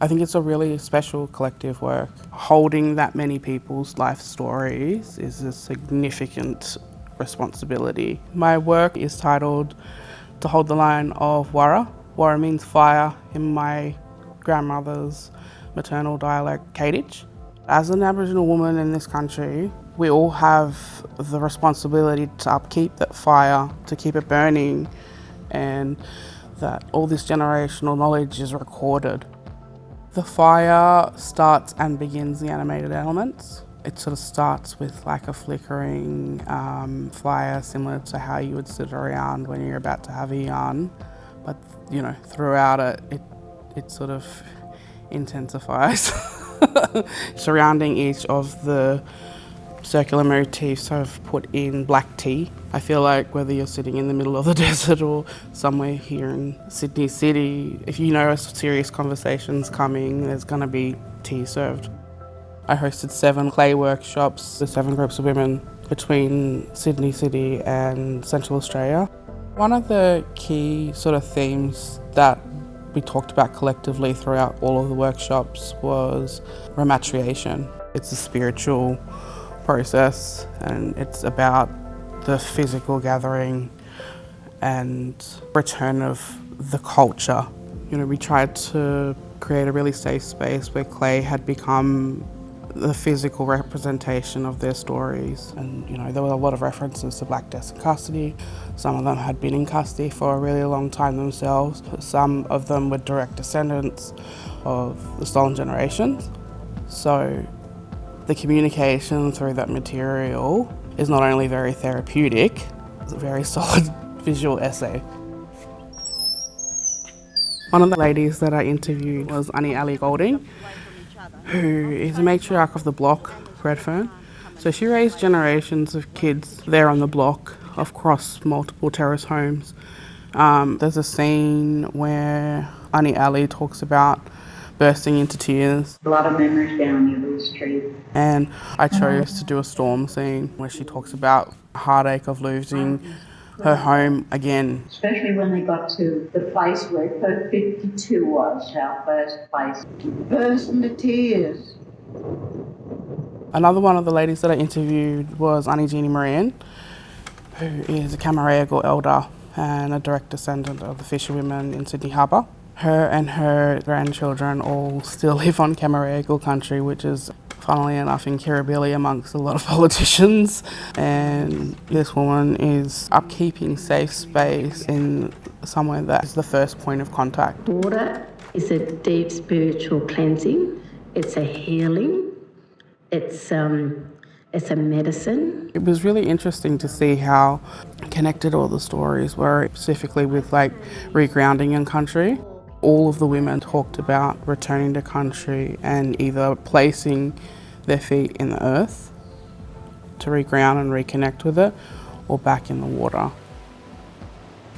I think it's a really special collective work. Holding that many people's life stories is a significant responsibility. My work is titled To Hold the Line of Warra. Warra means fire in my grandmother's maternal dialect, Kadich. As an Aboriginal woman in this country, we all have the responsibility to upkeep that fire, to keep it burning, and that all this generational knowledge is recorded. The fire starts and begins the animated elements. It sort of starts with like a flickering fire, similar to how you would sit around when you're about to have a yarn. But you know, throughout it sort of intensifies. Surrounding each of the circular motifs, I've put in black tea. I feel like whether you're sitting in the middle of the desert or somewhere here in Sydney City, if you know a serious conversation's coming, there's going to be tea served. I hosted 7 clay workshops with 7 groups of women between Sydney City and Central Australia. One of the key sort of themes that we talked about collectively throughout all of the workshops was rematriation. It's a spiritual process and it's about the physical gathering and return of the culture. You know, we tried to create a really safe space where clay had become the physical representation of their stories. And you know, there were a lot of references to black deaths in custody. Some of them had been in custody for a really long time themselves. Some of them were direct descendants of the stolen generations. So the communication through that material is not only very therapeutic, it's a very solid visual essay. One of the ladies that I interviewed was Annie Ali Golding, who is a matriarch of the block, Redfern. So she raised generations of kids there on the block across multiple terrace homes. There's a scene where Annie Ali talks about bursting into tears. A lot of memories down near the street. And I chose to do a storm scene where she talks about the heartache of losing her home again. Especially when they got to the place where 52 was, our first place. Burst into tears. Another one of the ladies that I interviewed was Annie Jeannie Moran, who is a Camaragal elder and a direct descendant of the fisherwomen in Sydney Harbour. Her and her grandchildren all still live on Camaragal country, which is, funnily enough, in Kirribilli amongst a lot of politicians. And this woman is upkeeping safe space in somewhere that is the first point of contact. Water is a deep spiritual cleansing. It's a healing. It's a medicine. It was really interesting to see how connected all the stories were, specifically with like regrounding in country. All of the women talked about returning to country and either placing their feet in the earth to reground and reconnect with it, or back in the water.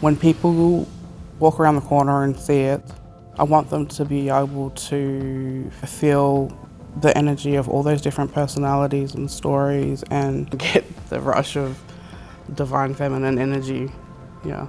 When people walk around the corner and see it, I want them to be able to feel the energy of all those different personalities and stories and get the rush of divine feminine energy, yeah.